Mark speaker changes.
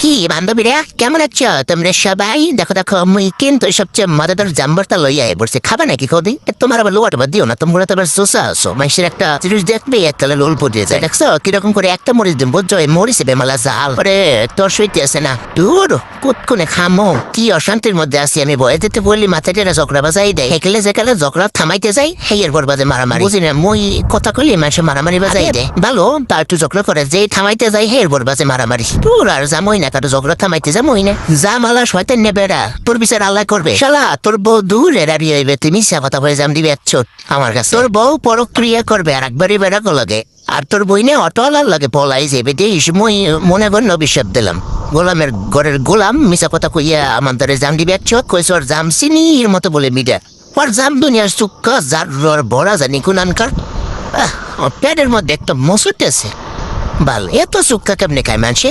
Speaker 1: কি বান্ধবীরা কেমন আছো তোমরা সবাই? দেখো দেখো মুই কিন্তু সবচেয়ে মজাদার জাম্বারটা লইয়া বলছে খাবে নাকি কদি তোমার আবার লোয়াটা বাদ দিও না, তোমরা তো আবার সোসা আসো মানুষের একটা জিনিস দেখবে এককালে লোল পড়িয়ে যায়। দেখছো কিরকম করে একটা মরিচ দিন বুঝছো, এই মরিচে বেমালা জাল পরে তোর সইতে আছে না দূর কুতকুনে খামো। কি অশান্তির মধ্যে আছি আমি, বয়ে দিতে বললি মাথাটা ঝগড়া বাজাই দেয়, হেকলে যেকালে ঝগড়া থামাইতে যাই হেয়ের পর বাজে মারামারি। বুঝি না মুই কথা কইলে মানুষে মারামারি বাজাই দেয়, ভালো তার একটু ঝগড়া করে যে থামাইতে যাই হেয়ের পর বাজে মারামারি। তোর আর জামই না কারো ঝগড়া থামাইতে যামই না, যা মালা শয়তান নেবে এরা, তোর বিচার আল্লাহ করবে। শালা তোর বউ দূর এরারি হইবে, তুমি সে কথা হয়ে যাম দিবে চোট আমার কাছে। তোর বউ পরক্রিয়া করবে আর একবারই বেড়াকো লাগে, আর তোর বইনে অটলার লাগে পলাই যাবে। দেশ মই মনে কর অভিশাপ দিলাম, গোলামের ঘরের গোলাম মিশা কথা কইয়া আমার ধরে জাম দিবে চোট কইস ওর জাম চিনির মতো বলে মিডা ওর জাম দুনিয়ার সুক্কা যার বড়া জানি কুনানকার পেটের মধ্যে একটা মসুট আছে। বাল এত সুক্কা কেমনে খায় মানুষে?